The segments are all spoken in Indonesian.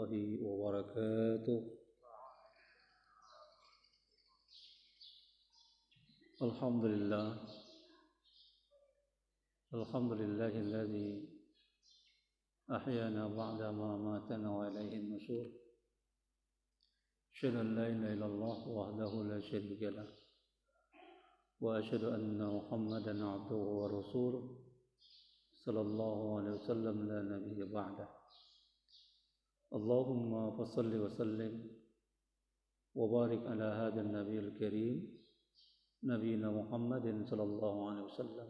warahmatullahi wabarakatuh. Alhamdulillah. Alhamdulillahilladzi ahyana ba'da ma matana wa ilaihi nusyur. Asyhadu an la ilaha illallah wahdahu la syarika lah. Wa asyhadu anna Muhammadan abduhu wa rasuluh. Sallallahu alaihi wasallam la nabiyya ba'dah. Allahumma fassalli wa sallim wa barik ala hadzal nabiyil karim nabiyina Muhammadin sallallahu alaihi wasallam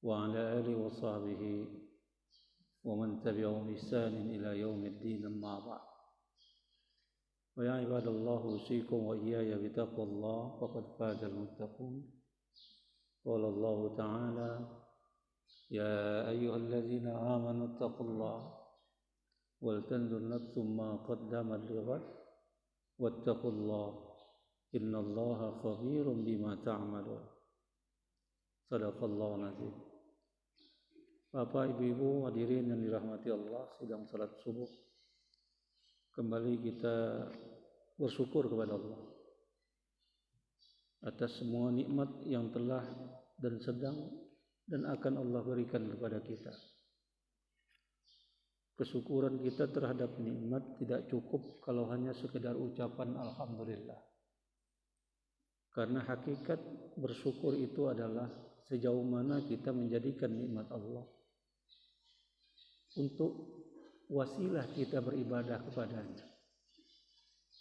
wa ala alihi wa sahbihi wa man tabi'ahum bi ihsanin ila yaumiddin, amma ba'd. Wa ya ibadallah, usikum wa iyaya bi taqwallah faqad fazal muttaqun. Qala Allah ta'ala: ya ayyuhalladzina amanu taqullaha wal tanzur nafsum ma qaddamat lighad wattaqullaha innallaha khabirum bima ta'malun. Sadaqallahu nazim. Bapak, ibu-ibu, hadirin yang dirahmati Allah, sedang salat subuh. Kembali kita bersyukur kepada Allah atas semua nikmat yang telah dan sedang dan akan Allah berikan kepada kita. Kesyukuran kita terhadap nikmat tidak cukup kalau hanya sekedar ucapan alhamdulillah. Karena hakikat bersyukur itu adalah sejauh mana kita menjadikan nikmat Allah untuk wasilah kita beribadah kepadanya.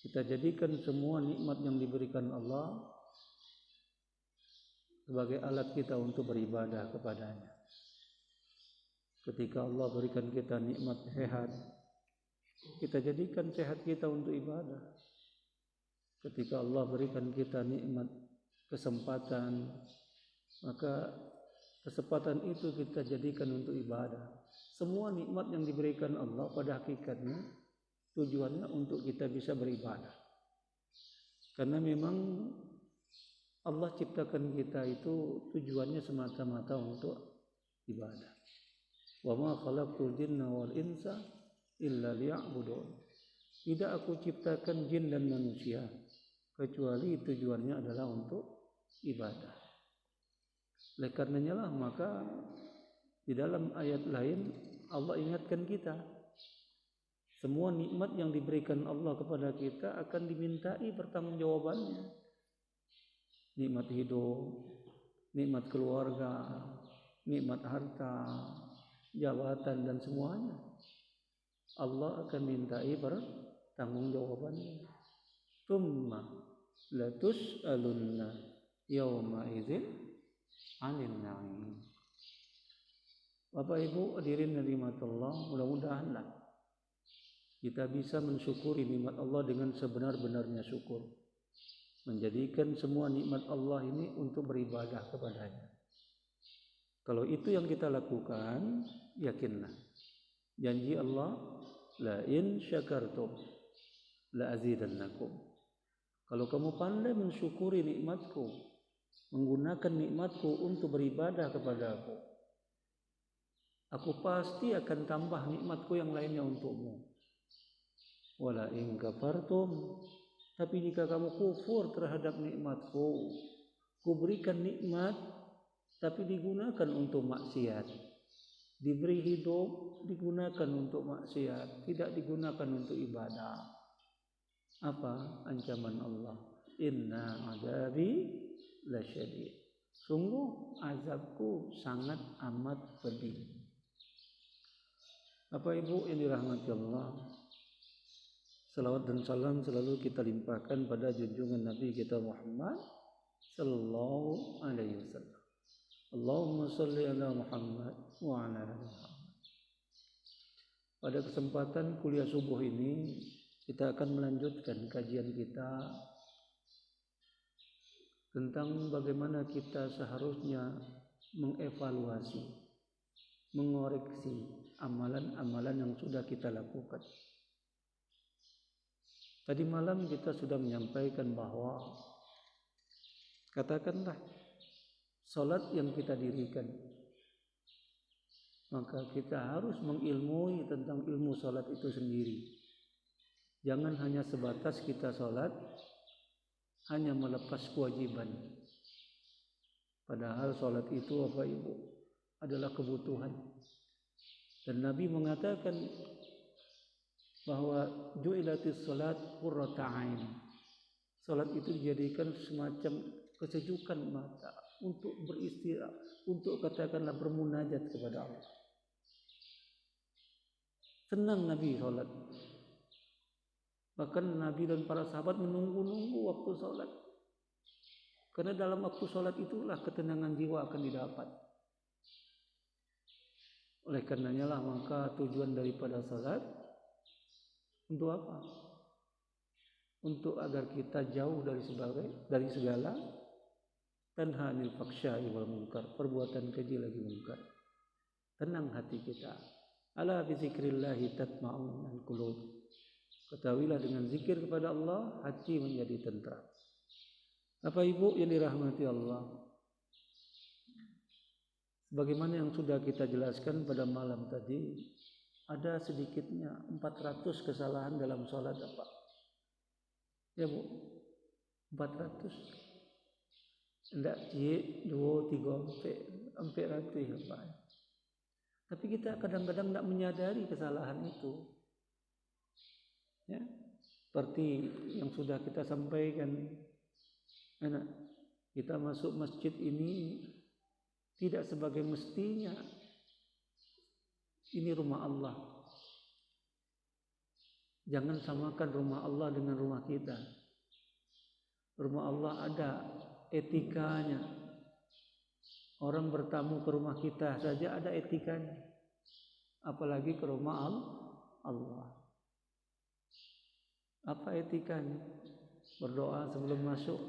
Kita jadikan semua nikmat yang diberikan Allah sebagai alat kita untuk beribadah kepadanya. Ketika Allah berikan kita nikmat sehat, kita jadikan sehat kita untuk ibadah. Ketika Allah berikan kita nikmat kesempatan, maka kesempatan itu kita jadikan untuk ibadah. Semua nikmat yang diberikan Allah pada hakikatnya tujuannya untuk kita bisa beribadah. Karena memang Allah ciptakan kita itu tujuannya semata-mata untuk ibadah. Wa ma khalaqtul jinna wal insa illa liya'budun. Tidak aku ciptakan jin dan manusia kecuali tujuannya adalah untuk ibadah. Oleh karenanya lah maka di dalam ayat lain Allah ingatkan kita semua nikmat yang diberikan Allah kepada kita akan dimintai pertanggungjawabannya. Nikmat hidup, nikmat keluarga, nikmat harta, jabatan dan semuanya Allah akan mintai pertanggungjawabannya. Tsumma latus'alunna yauma idzin 'anil na'im. Bapak Ibu hadirin rahimakumullah, mudah-mudahanlah kita bisa mensyukuri nikmat Allah dengan sebenar-benarnya syukur. Menjadikan semua nikmat Allah ini untuk beribadah kepadanya. Kalau itu yang kita lakukan, yakinlah janji Allah, la in syakartum la azidannakum. Kalau kamu pandai mensyukuri nikmatku, menggunakan nikmatku untuk beribadah kepadaku, aku pasti akan tambah nikmatku yang lainnya untukmu. Wala in kafartum, tapi jika kamu kufur terhadap nikmatku, ku berikan nikmat tapi digunakan untuk maksiat. Diberi hidup digunakan untuk maksiat, tidak digunakan untuk ibadah. Apa ancaman Allah? Inna azabi lasyadid. Sungguh azabku sangat amat pedih. Bapak Ibu yang dirahmati Allah, salawat dan salam selalu kita limpahkan pada junjungan Nabi kita Muhammad sallallahu alaihi wasallam. Allahumma salli ala Muhammad wa ala ali Muhammad. Pada kesempatan kuliah subuh ini kita akan melanjutkan kajian kita tentang bagaimana kita seharusnya mengevaluasi, mengoreksi amalan-amalan yang sudah kita lakukan. Tadi malam kita sudah menyampaikan bahwa katakanlah salat yang kita dirikan maka kita harus mengilmui tentang ilmu sholat itu sendiri. Jangan hanya sebatas kita sholat, hanya melepas kewajiban. Padahal sholat itu Bapak Ibu adalah kebutuhan. Dan Nabi mengatakan bahwa ju'ilatis sholat qurrata ain. Sholat itu dijadikan semacam kesejukan mata untuk beristirahat, untuk katakanlah bermunajat kepada Allah. Senang Nabi sholat. Bahkan Nabi dan para sahabat menunggu-nunggu waktu sholat. Karena dalam waktu sholat itulah ketenangan jiwa akan didapat. Oleh karenanya lah maka tujuan daripada sholat untuk apa? Untuk agar kita jauh dari segala tanha anil faksya'i wal munkar, perbuatan keji lagi munkar. Tenang hati kita. Ala bi zikrillahi tatma'unnul qulub. Ketahuilah dengan zikir kepada Allah hati menjadi tentram. Bapak Ibu yang dirahmati Allah, sebagaimana yang sudah kita jelaskan pada malam tadi, ada sedikitnya 400 kesalahan dalam sholat apa? Ya Bu, 400. Tidak cie, 2, 3, sampai ratus ya Pak. Tapi kita kadang-kadang tidak menyadari kesalahan itu. Ya, seperti yang sudah kita sampaikan, kita masuk masjid ini tidak sebagai mestinya. Ini rumah Allah. Jangan samakan rumah Allah dengan rumah kita. Rumah Allah ada etikanya. Orang bertamu ke rumah kita saja ada etikanya. Apalagi ke rumah Allah. Apa etikanya? Berdoa sebelum masuk.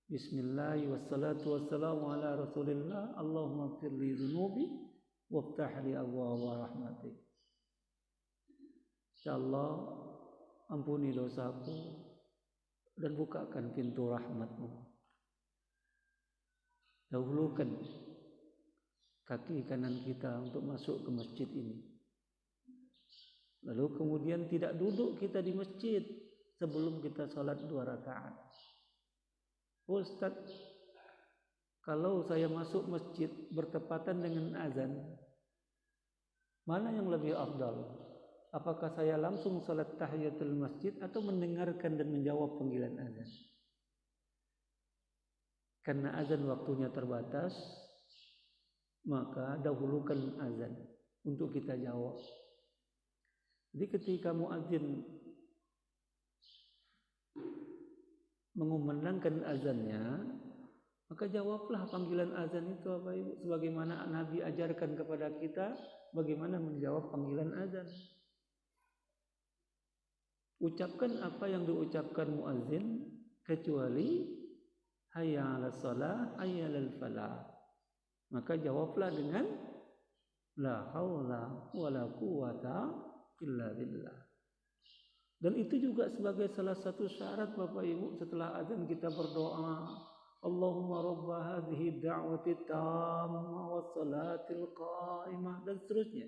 Bismillah wassalatu wassalamu ala rasulillah. Allahumma firli dhunubi waftah li abwaaba rahmatik. InsyaAllah ampuni dosaku dan bukakan pintu rahmatmu. Dahulukan kaki kanan kita untuk masuk ke masjid ini. Lalu kemudian tidak duduk kita di masjid sebelum kita sholat 2 rakaat. Ustaz, kalau saya masuk masjid bertepatan dengan azan, mana yang lebih afdal? Apakah saya langsung sholat tahiyatul masjid atau mendengarkan dan menjawab panggilan azan? Karena azan waktunya terbatas, maka dahulukan azan untuk kita jawab. Jadi ketika muadzin mengumandangkan azannya, maka jawablah panggilan azan itu Bapak Ibu, sebagaimana Nabi ajarkan kepada kita bagaimana menjawab panggilan azan. Ucapkan apa yang diucapkan muadzin kecuali hayya 'alas shalah, hayya 'alal falah. Maka jawablah dengan la haula wala quwata illa billah. Dan itu juga sebagai salah satu syarat Bapak Ibu, setelah azan kita berdoa, Allahumma rabba hadhihi da'wati tammah was salatil qa'imah, dan seterusnya.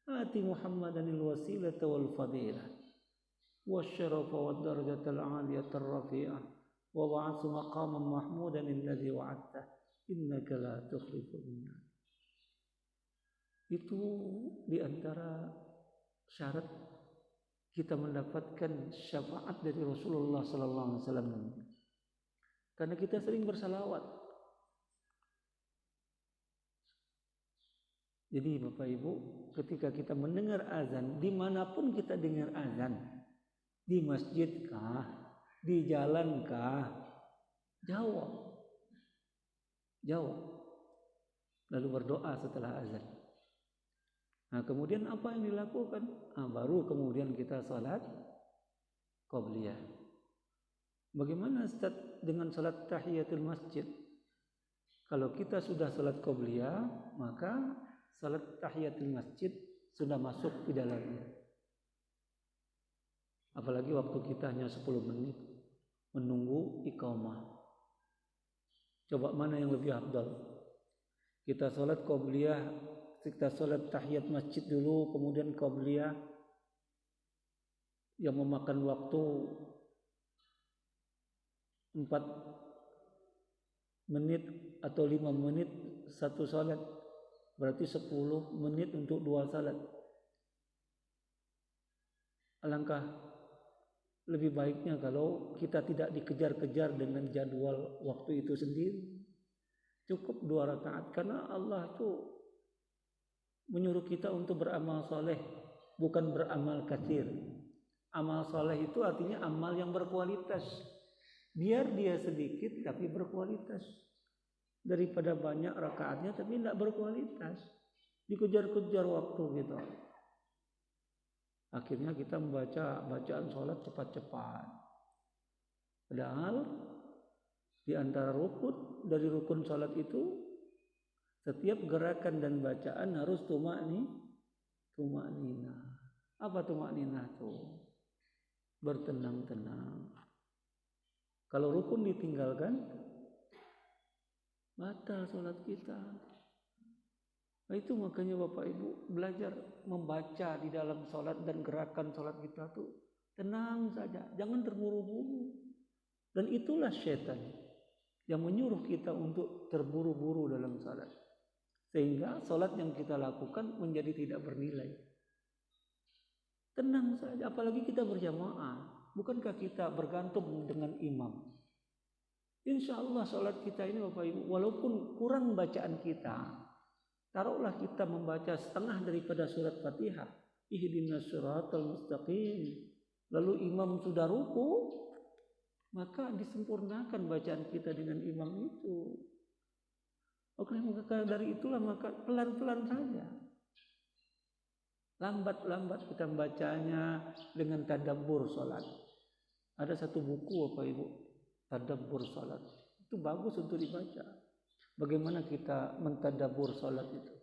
Ati Muhammadanil wasilata wal fadilah wasyarafa wad darajatal 'aliyatar rafi'ah wa ba'athu maqaman mahmudan alladhi wa'adta innaka la tukhliful mi'ad. Itu di antara syarat kita mendapatkan syafaat dari Rasulullah sallallahu alaihi wasallam. Karena kita sering bersalawat. Jadi Bapak Ibu, ketika kita mendengar azan, dimanapun kita dengar azan, di masjidkah, di jalankah, jawab. Lalu berdoa setelah azan. Nah kemudian apa yang dilakukan? Baru kemudian kita salat qabliyah. Bagaimana Ustaz dengan salat tahiyatul masjid? Kalau kita sudah salat qabliyah, maka salat tahiyatul masjid sudah masuk di dalamnya. Apalagi waktu kita hanya 10 menit menunggu iqamah. Coba mana yang lebih afdal? Kita sholat qobliyah, kita sholat tahiyat masjid dulu, kemudian qobliyah yang memakan waktu 4 menit atau 5 menit satu sholat, berarti 10 menit untuk 2 sholat. Alangkah lebih baiknya kalau kita tidak dikejar-kejar dengan jadwal waktu itu sendiri. Cukup 2 rakaat, karena Allah itu menyuruh kita untuk beramal soleh, bukan beramal katsir. Amal soleh itu artinya amal yang berkualitas. Biar dia sedikit tapi berkualitas, daripada banyak rakaatnya tapi tidak berkualitas, dikejar-kejar waktu gitu. Akhirnya kita membaca bacaan sholat cepat-cepat. Padahal di antara rukun dari rukun sholat itu, setiap gerakan dan bacaan harus tumakninah. Apa tumakninah itu? Bertenang-tenang. Kalau rukun ditinggalkan, batal sholat kita. Nah, itu makanya Bapak Ibu belajar membaca di dalam sholat dan gerakan sholat kita tuh tenang saja, jangan terburu-buru. Dan itulah syaitan yang menyuruh kita untuk terburu-buru dalam sholat, sehingga sholat yang kita lakukan menjadi tidak bernilai. Tenang saja, apalagi kita berjamaah. Bukankah kita bergantung dengan imam? Insya Allah sholat kita ini Bapak Ibu, walaupun kurang bacaan kita, taruhlah kita membaca setengah daripada surat Fatihah, ihdinas siratal mustaqim, lalu imam sudah ruku, maka disempurnakan bacaan kita dengan imam itu. Oke, maka dari itulah maka pelan-pelan saja, lambat-lambat kita membacanya dengan tadabbur sholat. Ada satu buku Bapak Ibu, tadabbur sholat, itu bagus untuk dibaca. Bagaimana kita mentadabbur sholat itu,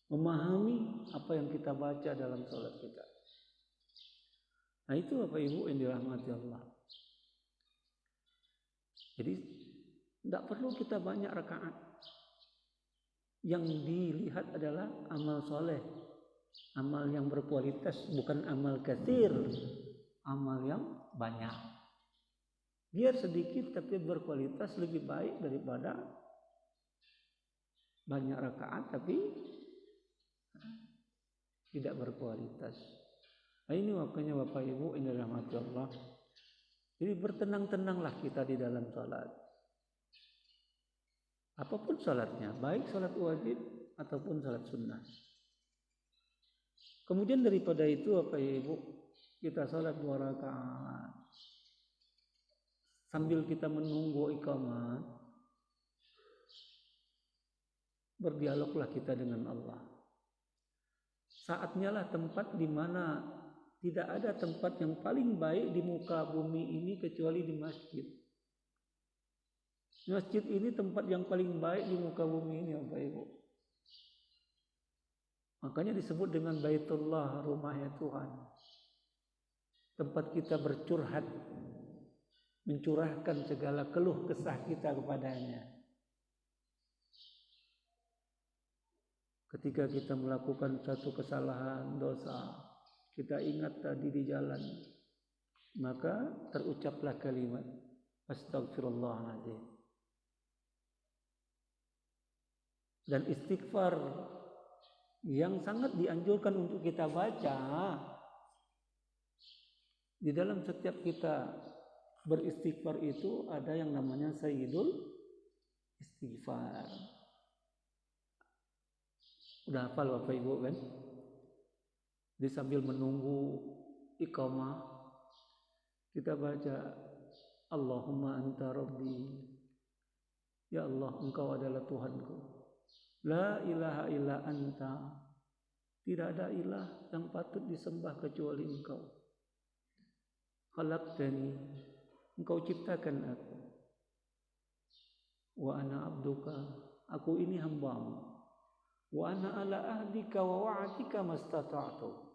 memahami apa yang kita baca dalam sholat kita. Nah itu Bapak Ibu yang dirahmati Allah. Jadi tidak perlu kita banyak rakaat. Yang dilihat adalah amal soleh, amal yang berkualitas, bukan amal katsir, amal yang banyak. Biar sedikit tapi berkualitas lebih baik daripada banyak rakaat tapi tidak berkualitas. Nah ini makanya Bapak Ibu ini rahmat Allah. Jadi bertenang-tenanglah kita di dalam sholat. Apapun sholatnya, baik sholat wajib ataupun sholat sunnah. Kemudian daripada itu Bapak Ibu, kita sholat 2 rakaat. Sambil kita menunggu iqamah, berdialoglah kita dengan Allah. Saatnya lah tempat di mana tidak ada tempat yang paling baik di muka bumi ini kecuali di masjid. Masjid ini tempat yang paling baik di muka bumi ini Bapak Ibu. Makanya disebut dengan Baitullah, rumahnya Tuhan. Tempat kita bercurhat, mencurahkan segala keluh kesah kita kepadanya. Ketika kita melakukan satu kesalahan, dosa, kita ingat tadi di jalan, maka terucaplah kalimat Astagfirullahaladzim. Dan istighfar yang sangat dianjurkan untuk kita baca. Di dalam setiap kita beristighfar itu ada yang namanya Sayyidul Istighfar. Udah hafal Bapak Ibu kan? Jadi sambil menunggu iqamah, kita baca Allahumma anta rabbi. Ya Allah, engkau adalah Tuhanku. La ilaha illa anta. Tidak ada ilah yang patut disembah kecuali engkau. Khalaqtani, engkau ciptakan aku. Wa ana abduka, aku ini hambamu. Wa ana ala ahdika wa wa'atika mastata'tu.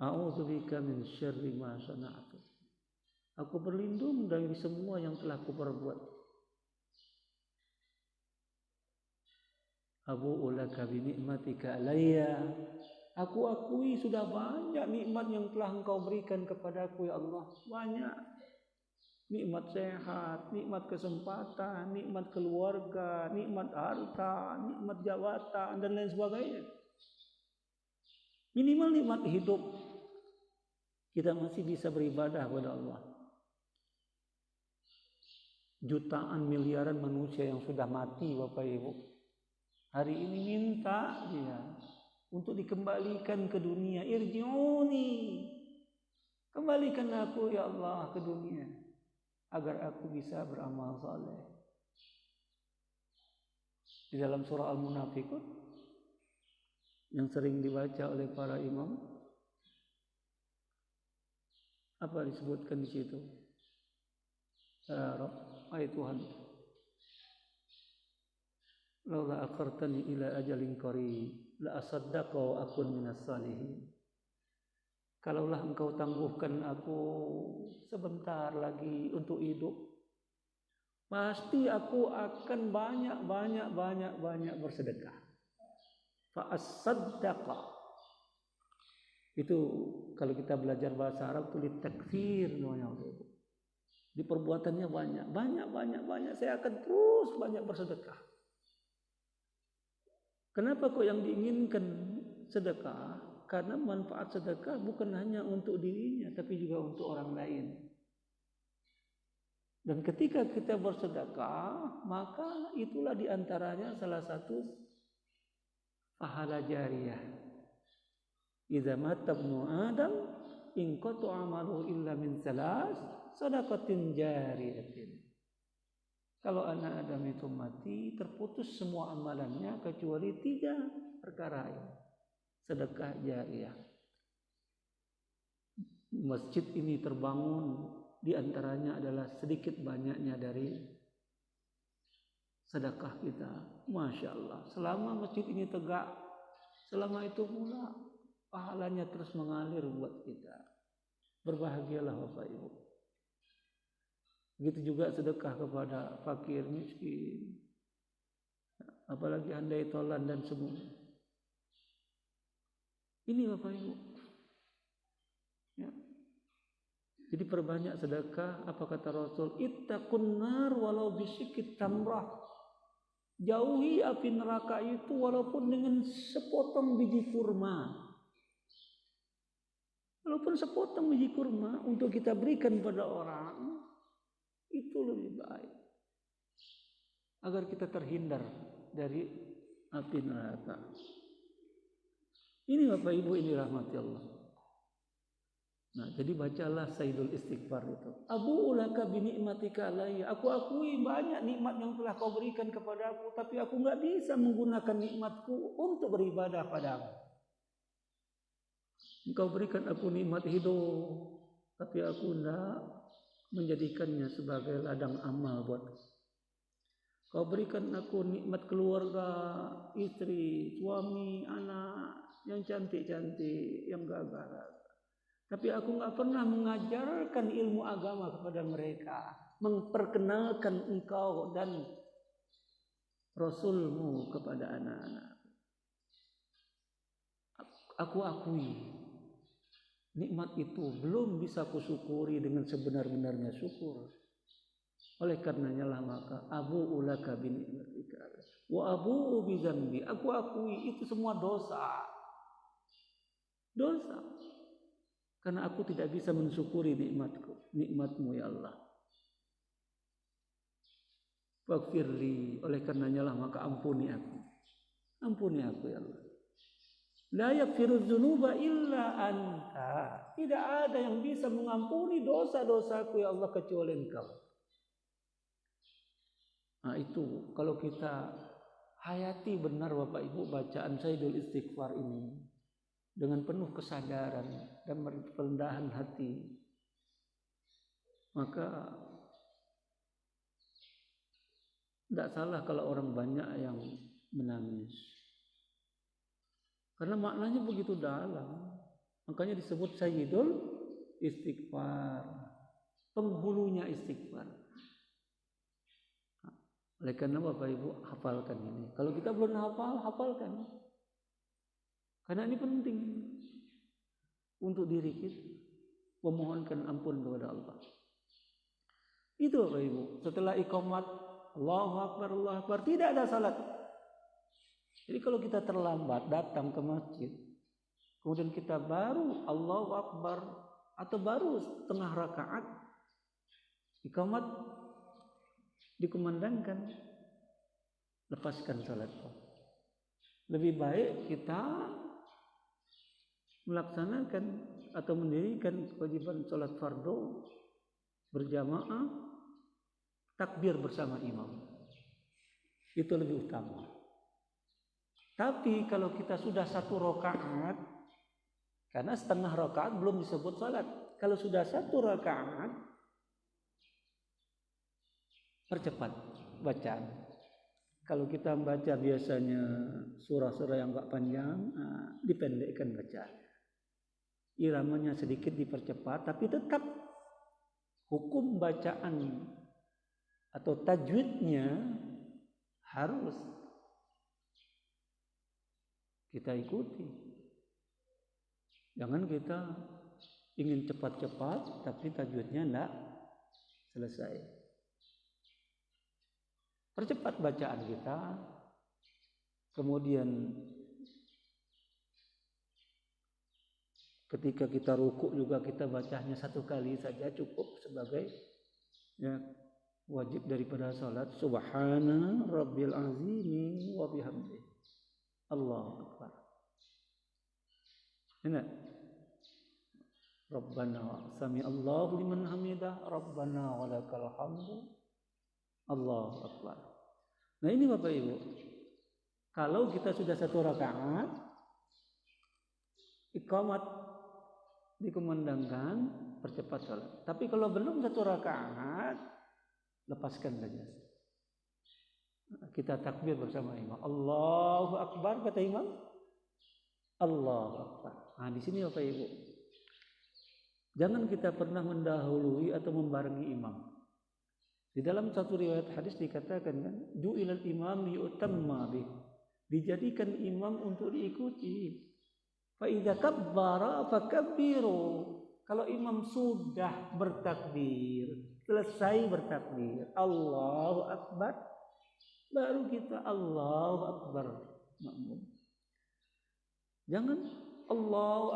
A'udzubika min syarri ma sana'tu. Aku berlindung dari semua yang telah kuperbuat. Abu'u laka bi ni'matika alayya. Aku akui sudah banyak nikmat yang telah Engkau berikan kepadaku ya Allah. Banyak. Nikmat sehat, nikmat kesempatan, nikmat keluarga, nikmat harta, nikmat jabatan dan lain sebagainya. Minimal nikmat hidup. Kita masih bisa beribadah kepada Allah. Jutaan miliaran manusia yang sudah mati Bapak Ibu, hari ini minta dia untuk dikembalikan ke dunia. Irji'uni, kembalikan aku ya Allah ke dunia agar aku bisa beramal saleh. Di dalam surah Al-Munafiqun yang sering dibaca oleh para imam, apa disebutkan di situ? Hai Tuhan, laula akhartani ila ajalin qarib la asaddaqa wa akun minas salihin. Kalaulah Engkau tangguhkan aku sebentar lagi untuk hidup, pasti aku akan banyak bersedekah. Fa asaddaqa. Itu kalau kita belajar bahasa Arab tulis takfir namanya. Di perbuatannya banyak, saya akan terus banyak bersedekah. Kenapa kok yang diinginkan sedekah? Karena manfaat sedekah bukan hanya untuk dirinya, tapi juga untuk orang lain. Dan ketika kita bersedekah, maka itulah diantaranya salah satu pahala jariyah. Idza mata ibnu Adam in qata amaluhu illa min salas sadaqatin jariyatin. Kalau anak Adam itu mati, terputus semua amalannya kecuali 3 perkara ini. Sedekah jariyah. Masjid ini terbangun, di antaranya adalah sedikit banyaknya dari sedekah kita. Masya Allah, selama masjid ini tegak, selama itu pula pahalanya terus mengalir buat kita. Berbahagialah Bapak Ibu. Begitu juga sedekah kepada fakir miskin, apalagi handai tolan dan semua. Ini Bapak Ibu. Ya. Jadi perbanyak sedekah. Apa kata Rasul? Ittaqun nar walau bisyikit tamrah. Jauhi api neraka itu walaupun dengan sepotong biji kurma. Walaupun sepotong biji kurma untuk kita berikan pada orang, itu lebih baik. Agar kita terhindar dari api neraka. Ini Bapak Ibu, ini rahmati Allah. Nah, jadi bacalah Sayyidul Istighfar itu. Abu'u laka bi ni'matika alayya. Aku akui banyak nikmat yang telah kau berikan kepadaku, tapi aku enggak bisa menggunakan nikmatku untuk beribadah padamu. Engkau berikan aku nikmat hidup, tapi aku enggak menjadikannya sebagai ladang amal buatku. Kau berikan aku nikmat keluarga, istri, suami, anak yang cantik-cantik, yang gagah. Tapi aku enggak pernah mengajarkan ilmu agama kepada mereka, memperkenalkan engkau dan Rasulmu kepada anak-anak. Aku akui nikmat itu belum bisa kusyukuri dengan sebenar-benarnya syukur. Oleh karenanya lah maka abu'u laka bi ni'matika wa abu'u bi dzambi. Aku akui itu semua dosa. Dosa. Karena aku tidak bisa mensyukuri nikmatmu ya Allah. Faghfirli, oleh karenanya lah maka ampuni aku. Ampuni aku ya Allah. La yaghfiru dzunuba illa anta. Tidak ada yang bisa mengampuni dosa-dosaku ya Allah kecuali Engkau. Nah itu kalau kita hayati benar Bapak Ibu bacaan Sayyidul Istighfar ini dengan penuh kesadaran dan kerendahan hati, maka tidak salah kalau orang banyak yang menangis. Karena maknanya begitu dalam. Makanya disebut Sayyidul Istighfar, penghulunya istighfar. Oleh karena Bapak Ibu hafalkan ini. Kalau kita belum hafal, hafalkan. Karena ini penting untuk diri kita, memohonkan ampun kepada Allah. Itu Bapak Ibu. Setelah iqamat Allahu Akbar, Allahu Akbar, tidak ada salat. Jadi kalau kita terlambat datang ke masjid, kemudian kita baru Allahu Akbar atau baru setengah rakaat, iqamat dikumandangkan, lepaskan salat. Lebih baik kita melaksanakan atau mendirikan kewajiban salat fardu berjamaah, takbir bersama imam. Itu lebih utama. Tapi kalau kita sudah 1 rakaat, karena setengah rakaat belum disebut salat. Kalau sudah 1 rakaat, percepat bacaan. Kalau kita membaca biasanya surah-surah yang enggak panjang, dipendekkan bacaan. Iramanya sedikit dipercepat, tapi tetap hukum bacaan atau tajwidnya harus kita ikuti. Jangan kita ingin cepat-cepat tapi tajwidnya enggak selesai. Percepat bacaan kita. Kemudian ketika kita rukuk juga kita bacanya 1 kali saja cukup sebagai wajib daripada salat. Subhana rabbil azimi wa bihamdi. Allahu akbar. Ingat. Rabbana sami Allahu liman hamidah, Rabbana walakal hamdu. Allahu akbar. Nah ini Bapak Ibu. Kalau kita sudah 1 rakaat, iqamat dikumandangkan, percepat salat. Tapi kalau belum 1 rakaat, lepaskan saja. Kita takbir bersama imam. Allahu akbar, kata imam. Allahu akbar. Nah, di sini Bapak Ibu. Jangan kita pernah mendahului atau membarengi imam. Di dalam satu riwayat hadis dikatakan kan, ju'ilal imam yu'tamma bih. Dijadikan imam untuk diikuti. Fa idza kabbara fakabbiru. Kalau imam sudah bertakbir, selesai bertakbir, Allahu akbar, baru kita Allahu akbar makmum. Jangan Allahu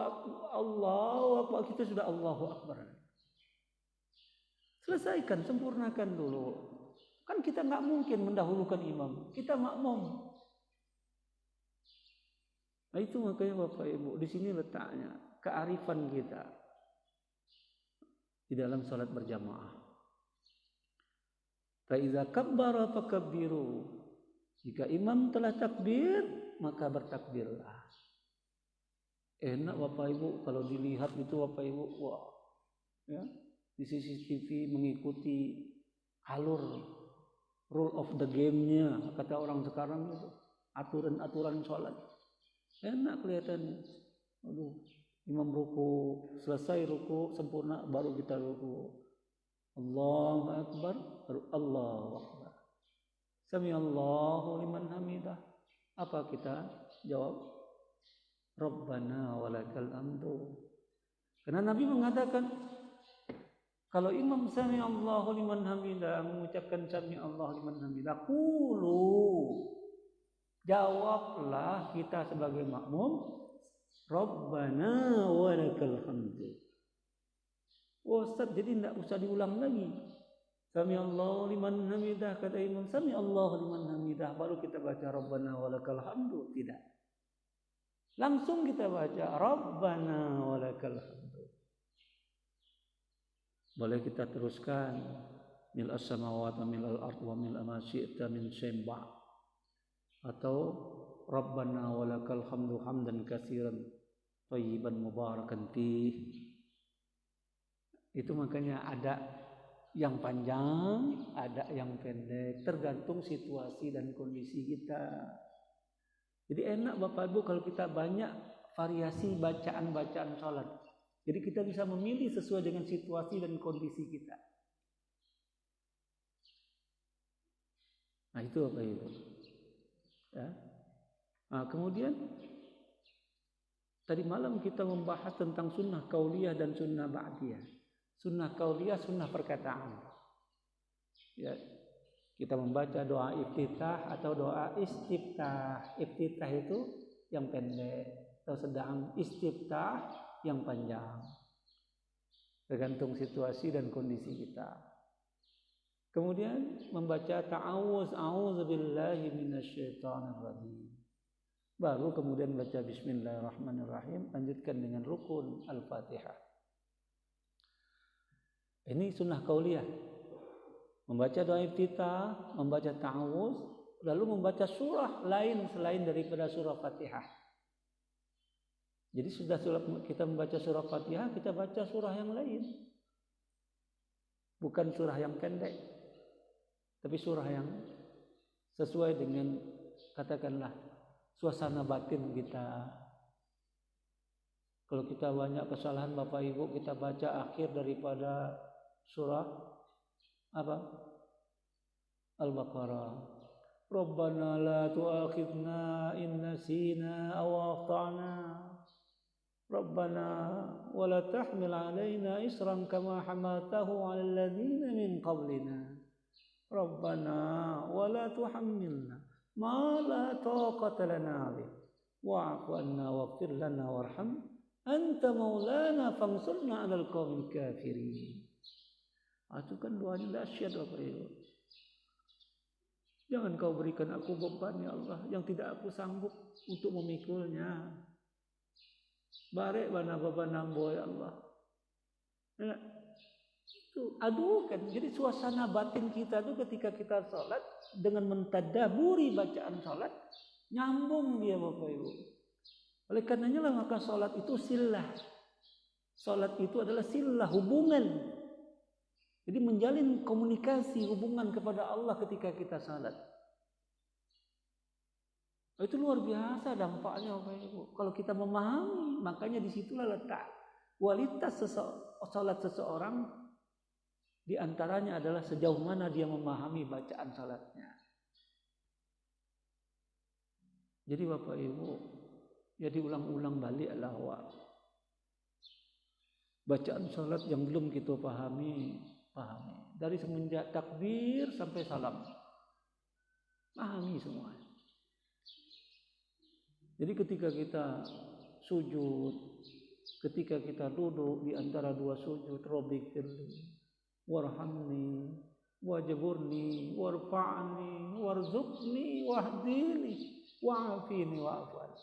akbar, kita sudah Allahu akbar. Selesaikan, sempurnakan dulu. Kan kita nggak mungkin mendahulukan imam, kita makmum. Nah itu makanya Bapak Ibu, di sini letaknya kearifan kita di dalam salat berjamaah. Fa iza kabbara fakabbiru. Jika imam telah takbir, maka bertakbirlah. Enak Bapak Ibu kalau dilihat itu Bapak Ibu, wah. Ya, di CCTV mengikuti alur rule of the game-nya, kata orang sekarang itu, aturan-aturan salat. Enak kelihatannya. Aduh, imam ruku, selesai ruku sempurna baru kita ruku. Allahu akbar, baru Allahu akbar. Sami Allahu liman hamidah. Apa kita jawab? Rabbana walakal hamdu. Karena Nabi mengatakan kalau imam sami Allahu liman hamidah mengucapkan sami Allahu liman hamidah, qulu, jawablah kita sebagai makmum, Rabbana walakal hamdu. Oh Ustaz, jadi tidak usah diulang lagi. Sami Allahu liman hamidah, kata imam, sami Allahu liman hamidah, baru kita baca Rabbana walakal hamdu. Tidak. Langsung kita baca Rabbana walakal hamdu. Boleh kita teruskan mil as-samawati wa mil al-ard wa mil ma syi'ta min syai'in ba'd. Atau Rabbana walakal hamdu hamdan katsiran thayyiban mubarakan fih. Itu makanya ada yang panjang, ada yang pendek, tergantung situasi dan kondisi kita. Jadi enak Bapak Ibu kalau kita banyak variasi bacaan-bacaan salat. Jadi kita bisa memilih sesuai dengan situasi dan kondisi kita. Nah itu apa itu? Ya. Nah, kemudian tadi malam kita membahas tentang sunnah qauliyah dan sunnah ba'diyah. Sunnah qauliyah, sunnah perkataan. Ya, kita membaca doa iftitah atau doa istiftah. Iftitah itu yang pendek atau sedang, istiftah yang panjang. Tergantung situasi dan kondisi kita. Kemudian membaca ta'awuz, a'udzubillahi minasyaitonir rajim. Baru kemudian baca bismillahirrahmanirrahim, lanjutkan dengan rukun Al-Fatihah. Ini sunnah qauliyah. Membaca doa iftitah, membaca ta'awuz, lalu membaca surah lain selain daripada surah Fatihah. Jadi sudah kita membaca surah Fatihah, kita baca surah yang lain. Bukan surah yang pendek, tapi surah yang sesuai dengan, katakanlah, suasana batin kita. Kalau kita banyak kesalahan Bapak Ibu, kita baca akhir daripada surah apa? Al-Baqarah. Rabbana la tu'akhidna in nasina aw akhtana. Rabbana wa la tahmil 'alaina isran kama hamaltahu 'alal ladzina min qablina. Rabbana wa la tuhammilna ma la taqata lana bih. Wa'fu 'anna waghfir lana warham anta maulana fansurna 'alal qaumil kafirin. Itu kan doanya dahsyat Bapak Ibu. Jangan kau berikan aku beban ya Allah yang tidak aku sanggup untuk memikulnya. Barek bana beban nambo ya Allah. Ya, itu adukan. Jadi suasana batin kita itu ketika kita sholat dengan mentadaburi bacaan sholat, nyambung dia Bapak Ibu. Oleh karenanya lah maka sholat itu silah. Sholat itu adalah silah, hubungan. Jadi menjalin komunikasi hubungan kepada Allah ketika kita salat. Itu luar biasa dampaknya Bapak Ibu. Kalau kita memahami, makanya disitulah letak kualitas salat seseorang. Di antaranya adalah sejauh mana dia memahami bacaan salatnya. Jadi Bapak Ibu, ya diulang-ulang baliklah bacaan salat yang belum kita pahami. Dari semenjak takbir sampai salam, pahami semua. Jadi ketika kita sujud, ketika kita duduk di antara dua sujud, Rabbighfirli warhamni wajburni warfa'ni warzuqni wahdini wa'afini wa'afan.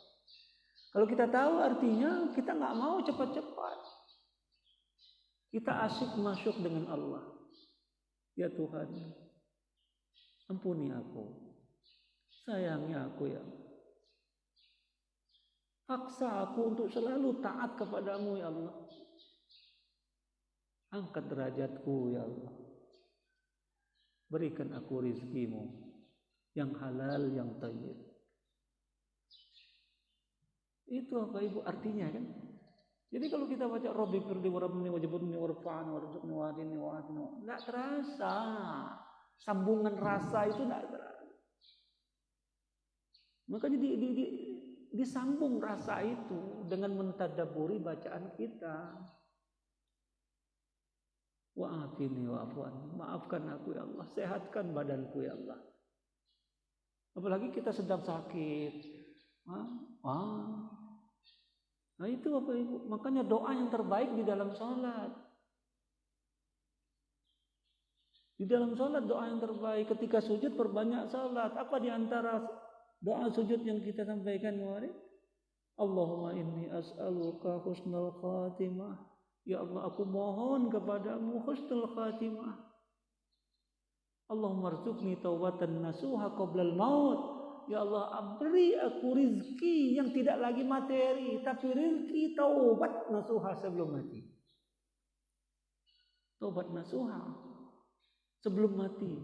Kalau kita tahu artinya, kita nggak mau cepat-cepat. Kita asyik masuk dengan Allah. Ya Tuhan, ampuni aku. Sayangi aku ya. Paksa aku untuk selalu taat kepadamu ya Allah. Angkat derajatku ya Allah. Berikan aku rizkimu yang halal, yang thayyib. Itu apa Ibu artinya kan? Jadi kalau kita baca Rabbighfirli warhamni wajburni warfa'ni warzuqni wahdini wa'afini, enggak terasa. Sambungan rasa itu enggak terasa. Makanya disambung rasa itu dengan mentadaburi bacaan kita. Wa'afini wa'afwan. Maafkan aku ya Allah, sehatkan badanku ya Allah. Apalagi kita sedang sakit. Nah itu Bapak Ibu, makanya doa yang terbaik di dalam sholat. Di dalam sholat doa yang terbaik. Ketika sujud perbanyak sholat. Apa di antara doa sujud yang kita sampaikan kemarin? Allahumma inni as'aluka husnul khatimah. Ya Allah, aku mohon kepadamu husnul khatimah. Allahumma rzuqni taubatan nasuha qablal maut. Ya Allah, beri aku rizki yang tidak lagi materi, tapi rizki taubat nasuha sebelum mati. Taubat nasuha sebelum mati.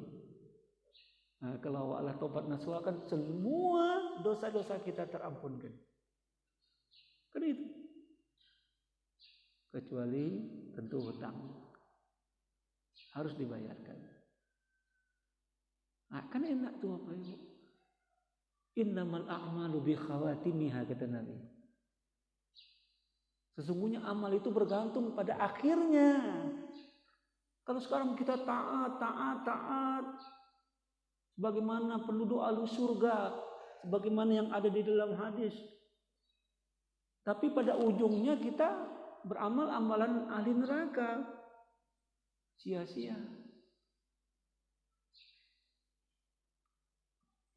Nah, kalau Allah taubat nasuha kan semua dosa-dosa kita terampunkan. Kan itu. Kecuali tentu hutang harus dibayarkan. Kan enak tuh Bapak Ibu. Innamal a'malu bi khawatimiha kata Nabi. Sesungguhnya amal itu bergantung pada akhirnya. Kalau sekarang kita taat, sebagaimana penduduk ahli surga, sebagaimana yang ada di dalam hadis. Tapi pada ujungnya kita beramal amalan ahli neraka. Sia-sia.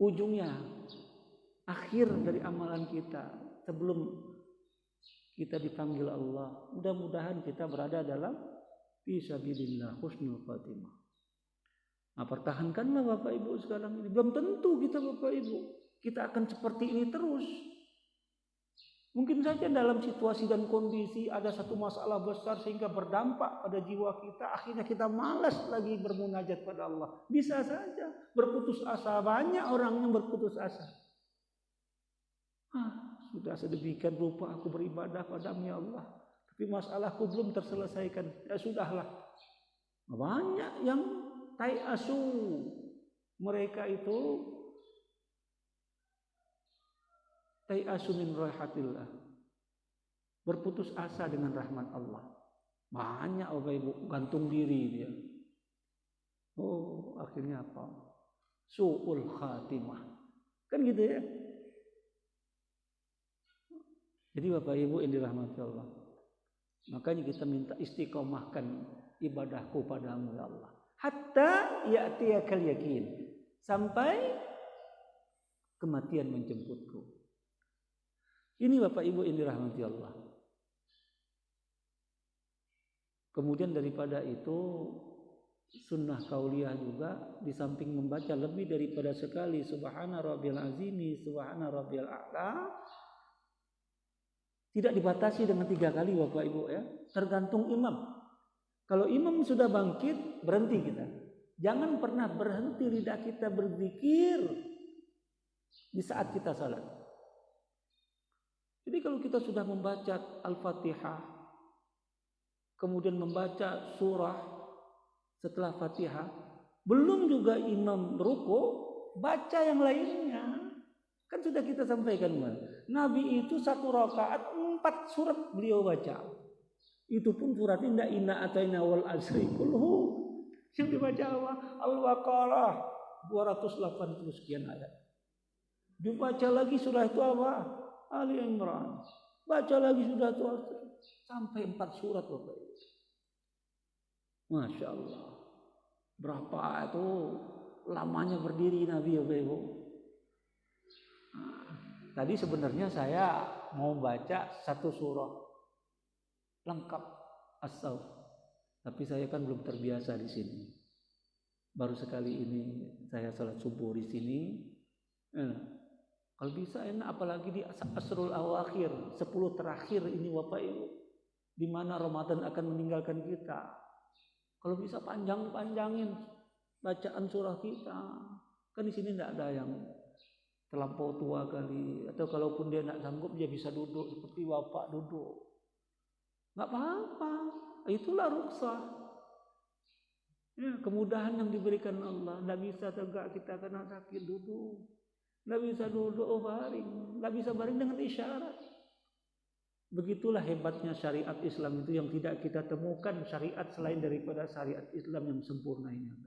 Ujungnya, akhir dari amalan kita sebelum kita dipanggil Allah. Mudah-mudahan kita berada dalam fisabilillah husnul khatimah. Nah, pertahankanlah Bapak Ibu sekarang ini. Belum tentu kita Bapak Ibu kita akan seperti ini terus. Mungkin saja dalam situasi dan kondisi ada satu masalah besar sehingga berdampak pada jiwa kita. Akhirnya kita malas lagi bermunajat pada Allah. Bisa saja berputus asa. Banyak orang yang berputus asa. Sudah sedemikian rupa aku beribadah padamu ya Allah. Tapi masalahku belum terselesaikan. Ya sudahlah. Banyak yang tayasu. Mereka itu tayasu min rahmatillah. Berputus asa dengan rahmat Allah. Banyak Bapak Ibu gantung diri dia. Akhirnya apa? Su'ul khatimah. Kan gitu ya. Jadi Bapak Ibu yang dirahmati Allah. Makanya kita minta istiqomahkan ibadahku padamu ya Allah. Hatta ya'tiyakal yakin. Sampai kematian menjemputku. Ini Bapak Ibu yang dirahmati Allah. Kemudian daripada itu sunnah kauliyah juga di samping membaca lebih daripada sekali subhana rabbiyal azimi, subhana rabbiyal a'la. Tidak dibatasi dengan 3 kali Bapak Ibu ya. Tergantung imam. Kalau imam sudah bangkit, berhenti kita. Jangan pernah berhenti lidah kita berzikir di saat kita salat. Jadi kalau kita sudah membaca Al-Fatihah, kemudian membaca surah setelah Fatihah, belum juga imam ruku, baca yang lainnya. Kan sudah kita sampaikan, Nabi itu 1 rakaat 4 surat beliau baca. Itu pun suratnya tidak inna ataina wal asri kulhu. Yang dibaca apa? Al-Baqarah 280 sekian ayat. Dibaca lagi surah itu apa? Ali Imran. Baca lagi surah itu sampai 4 surat Bapak Ibu. Masya Allah. Berapa itu lamanya berdiri Nabi Bapak Ibu. Tadi sebenarnya saya mau baca 1 surah lengkap as-sauf, tapi saya kan belum terbiasa di sini. Baru sekali ini saya salat subuh di sini. Kalau bisa enak, apalagi di asrul awakhir, 10 terakhir ini Bapak Ibu, di mana Ramadan akan meninggalkan kita. Kalau bisa panjang-panjangin bacaan surah kita. Kan di sini tidak ada yang terlampau tua kali, atau kalaupun dia nak sanggup dia bisa duduk seperti bapak duduk, nggak apa-apa, itulah rukhsah ya, kemudahan yang diberikan Allah. Nggak bisa tegak kita kena sakit duduk, nggak bisa duduk baring, nggak bisa baring dengan isyarat. Begitulah hebatnya syariat Islam itu yang tidak kita temukan syariat selain daripada syariat Islam yang sempurna ini.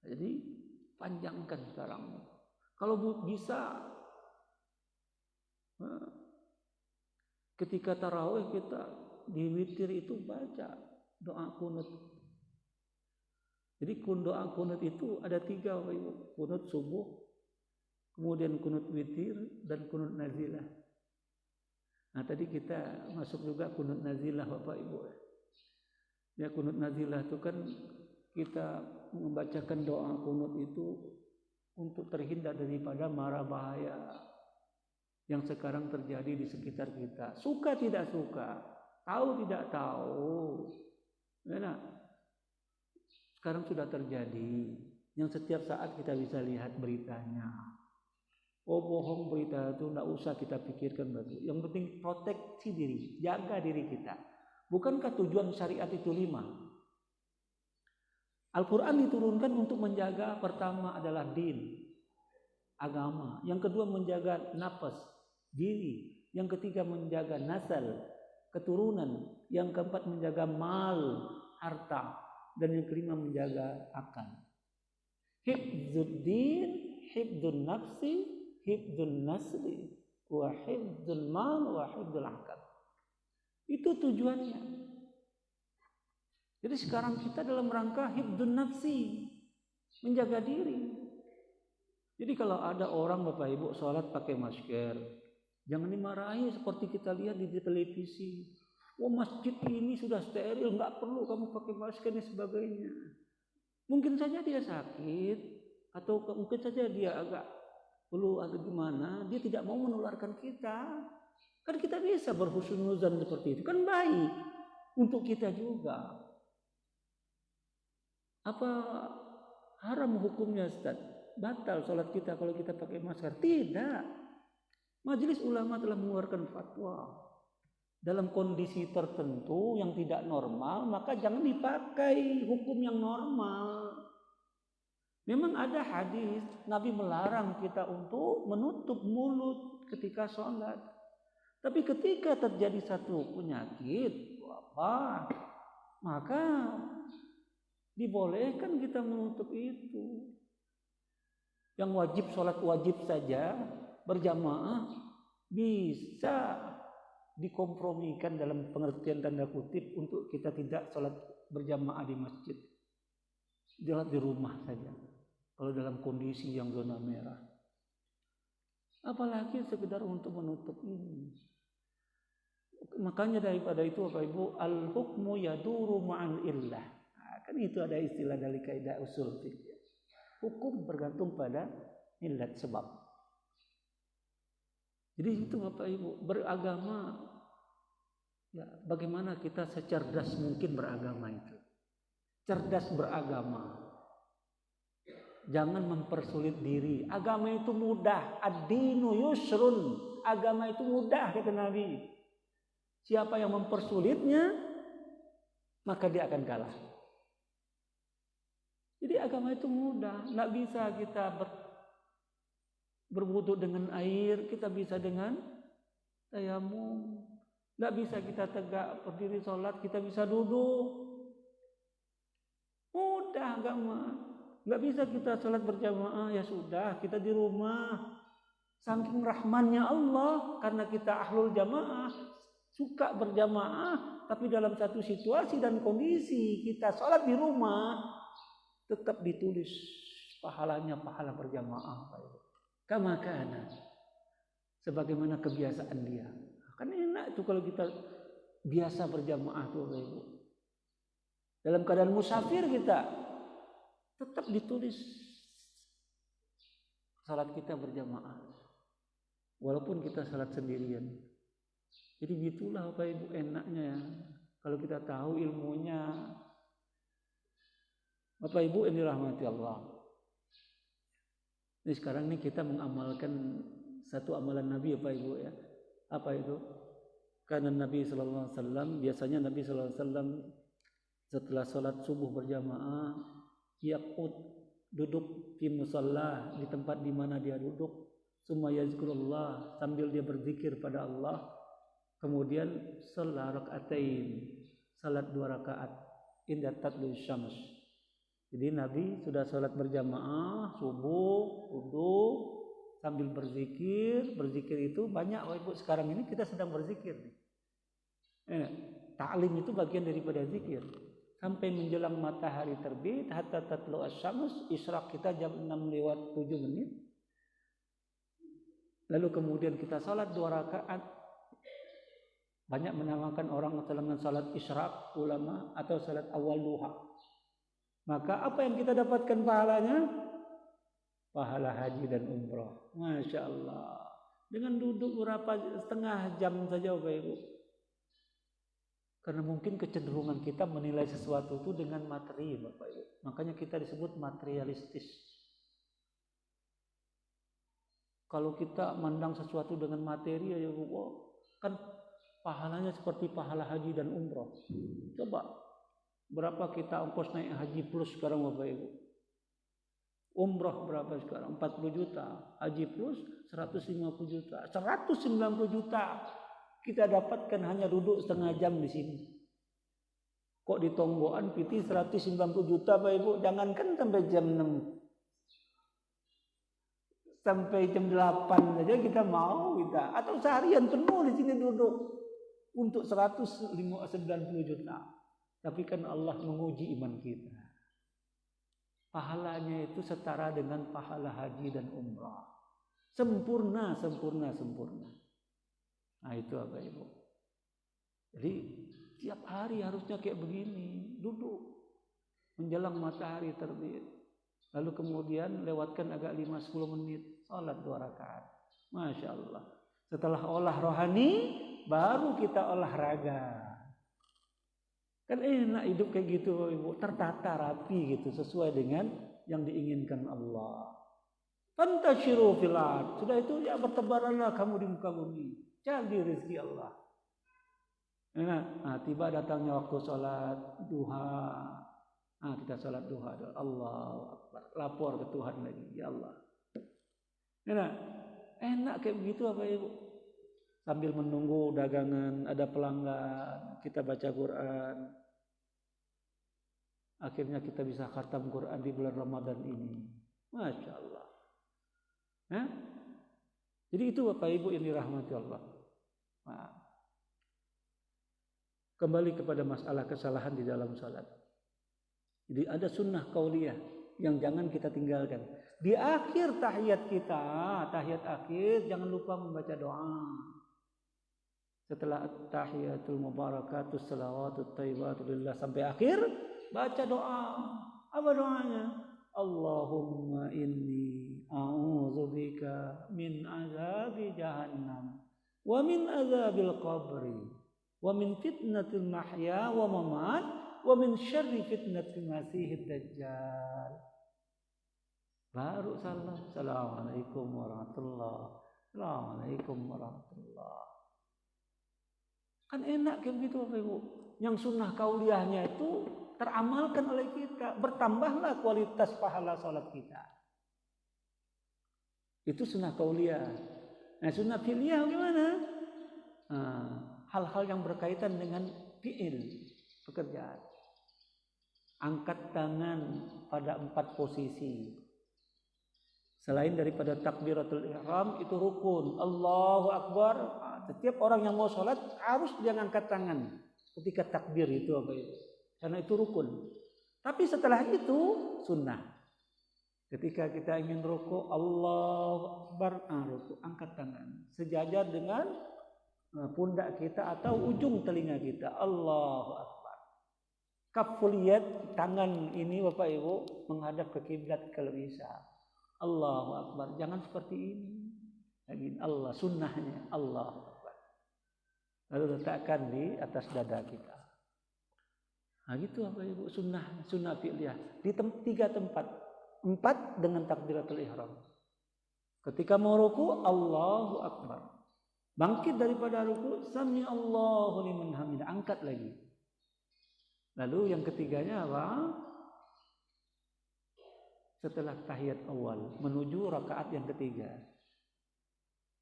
Jadi panjangkan sekarang. Kalau bisa ketika tarawih kita di witir itu baca doa kunut. Jadi doa kunut itu ada 3, kunut subuh, kemudian kunut witir, dan kunut nazilah. Nah tadi kita masuk juga kunut nazilah Bapak Ibu. Ya kunut nazilah itu kan kita membacakan doa kunut itu untuk terhindar daripada mara bahaya yang sekarang terjadi di sekitar kita. Suka tidak suka, tahu tidak tahu. Nah, sekarang sudah terjadi yang setiap saat kita bisa lihat beritanya. Bohong berita itu tidak usah kita pikirkan lagi. Yang penting proteksi diri, jaga diri kita. Bukankah tujuan syariat itu 5? Al-Quran diturunkan untuk menjaga, pertama adalah din, agama. Yang kedua menjaga nafas, diri. Yang ketiga menjaga nasal, keturunan. Yang keempat menjaga mal, harta. Dan yang kelima menjaga akal. Hifdzuddin, hifdzun nafsi, hifdzun nasli, wa hifdzul mal, wa hifdzul akal. Itu tujuannya. Jadi sekarang kita dalam rangka hifdzun nafsi, menjaga diri. Jadi kalau ada orang Bapak Ibu sholat pakai masker, jangan dimarahi seperti kita lihat di televisi. Oh, masjid ini sudah steril, nggak perlu kamu pakai masker dan sebagainya. Mungkin saja dia sakit, atau mungkin saja dia agak perlu atau gimana, dia tidak mau menularkan kita. Kan kita bisa berhusnuzan seperti itu, kan baik untuk kita juga. Apa haram hukumnya Ustaz? Batal sholat kita kalau kita pakai masker? Tidak. Majelis ulama telah mengeluarkan fatwa. Dalam kondisi tertentu yang tidak normal, maka jangan dipakai hukum yang normal. Memang ada hadis, Nabi melarang kita untuk menutup mulut ketika sholat. Tapi ketika terjadi satu penyakit, maka dibolehkan kita menutup itu. Yang wajib sholat wajib saja berjamaah bisa dikompromikan dalam pengertian tanda kutip untuk kita tidak sholat berjamaah di masjid. Sholat di rumah saja. Kalau dalam kondisi yang zona merah. Apalagi sekedar untuk menutup ini. Makanya daripada itu Bapak Ibu, al-hukmu yaduru ma'al illah. Kan itu ada istilah dari kaidah usul fikih. Hukum bergantung pada illat, sebab. Jadi itu Bapak Ibu, beragama ya, bagaimana kita secerdas mungkin beragama itu. Cerdas beragama. Jangan mempersulit diri. Agama itu mudah. Ad-dinu yusrun. Agama itu mudah kata Nabi. Siapa yang mempersulitnya, maka dia akan kalah. Jadi agama itu mudah, nggak bisa kita berwudu dengan air, kita bisa dengan tayamum. Nggak bisa kita tegak berdiri sholat, kita bisa duduk. Mudah agama. Nggak bisa kita sholat berjamaah, ya sudah, kita di rumah. Saking rahmannya Allah, karena kita ahlul jamaah, suka berjamaah, tapi dalam satu situasi dan kondisi kita sholat di rumah, tetap ditulis pahalanya pahala berjamaah. Kama kana, sebagaimana kebiasaan dia. Kan enak tuh kalau kita biasa berjamaah tuh Bapak Ibu. Dalam keadaan musafir kita tetap ditulis salat kita berjamaah. Walaupun kita salat sendirian. Jadi gitulah Bapak Ibu enaknya ya. Kalau kita tahu ilmunya. Bapak Ibu yang dirahmati Allah. Ini sekarang nih kita mengamalkan satu amalan Nabi Bapak Ibu ya. Apa itu? Karena Nabi sallallahu alaihi wasallam, biasanya Nabi sallallahu alaihi wasallam setelah salat subuh berjamaah, yaqut, duduk di musalla, di tempat di mana dia duduk, summa yazkurullah, sambil dia berzikir pada Allah. Kemudian salat rakaatain, salat 2 rakaat inda tatlu syams. Jadi Nabi sudah sholat berjamaah subuh, duduk sambil berzikir. Berzikir itu banyak Ibu, sekarang ini kita sedang berzikir. Ta'lim itu bagian daripada zikir. Sampai menjelang matahari terbit, hatta tatlu asy-syams, isyraq kita jam 6:07. Lalu kemudian kita sholat 2 rakaat. Banyak menamakan orang dengan sholat isyraq ulama atau sholat awal duha. Maka apa yang kita dapatkan pahalanya? Pahala haji dan umroh. Masya Allah. Dengan duduk berapa setengah jam saja Bapak Ibu. Karena mungkin kecenderungan kita menilai sesuatu itu dengan materi Bapak Ibu. Makanya kita disebut materialistis. Kalau kita mandang sesuatu dengan materi, ya kan pahalanya seperti pahala haji dan umroh. Coba. Berapa kita ongkos naik haji plus sekarang Bapak Ibu? Umrah berapa sekarang? 40 juta. Haji plus 150 juta. 190 juta. Kita dapatkan hanya duduk setengah jam di sini. Kok di Tonggoan PT 190 juta Bapak Ibu? Jangankan sampai jam 6. Sampai jam 8 saja kita mau kita. Atau seharian penuh di sini duduk. Untuk 190 juta. Tapi kan Allah menguji iman kita. Pahalanya itu setara dengan pahala haji dan umrah. Sempurna. Nah itu apa Ibu? Jadi tiap hari harusnya kayak begini. Duduk. Menjelang matahari terbit. Lalu kemudian lewatkan agak 5-10 menit. Salat 2 rakaat. Masya Allah. Setelah olah rohani, baru kita olahraga. Kan enak hidup kayak gitu Ibu, tertata rapi gitu sesuai dengan yang diinginkan Allah. Fantashiru fil ard. Sudah itu ya bertebaranlah kamu di muka bumi. Cari rezeki Allah. Nah, tiba datangnya waktu sholat duha. Nah, kita sholat duha. Allahu Akbar. Lapor ke Tuhan lagi. Ya Allah. Nah, enak kayak begitu apa Ibu? Sambil menunggu dagangan, ada pelanggan, kita baca Quran. Akhirnya kita bisa khatam Quran di bulan Ramadan ini. Masya Allah. Jadi itu Bapak Ibu yang dirahmati Allah. Nah, kembali kepada masalah kesalahan di dalam salat. Jadi ada sunnah qauliyah yang jangan kita tinggalkan. Di akhir tahiyat kita, tahiyat akhir, jangan lupa membaca doa. Setelah at-tahiyatul mubarakatus salawatut thayyibatu lillah sampai akhir, baca doa. Apa doanya? Allahumma inni a'udzubika min azabi jahannam wa min azabil qabri wa min fitnatil mahya wa mamat wa min syarri fitnatil masihid dajjal. Baru salam. Assalamualaikum warahmatullahi wabarakatuh. Assalamualaikum warahmatullahi. Kan enak kayak begitu Bapak Ibu. Yang sunnah kauliyahnya itu teramalkan oleh kita. Bertambahlah kualitas pahala salat kita. Itu sunnah kauliyah. Nah sunnah fi'liyah gimana? Hal-hal yang berkaitan dengan fi'il, pekerjaan. Angkat tangan pada 4 posisi. Selain daripada takbiratul ihram itu rukun. Allahu Akbar. Setiap orang yang mau sholat harus dia ngangkat tangan ketika takbir itu apa itu. Karena itu rukun. Tapi setelah itu sunnah. Ketika kita ingin rukuk, Allahu Akbar, rukuk, angkat tangan. Sejajar dengan pundak kita atau ujung telinga kita. Allahu Akbar. Kaful yad, tangan ini Bapak Ibu menghadap ke kiblat kalau bisa. Allahu Akbar. Jangan seperti ini. Lagi Allah sunnahnya Allah. Lalu letakkan di atas dada kita. Nah gitu apa Ibu sunnah fi'liyah di 3 tempat. 4 dengan takbiratul ihram. Ketika mau ruku Allahu Akbar. Bangkit daripada ruku sami Allahu liman hamidah, angkat lagi. Lalu yang ketiganya apa? Setelah tahiyat awal menuju rakaat yang ketiga.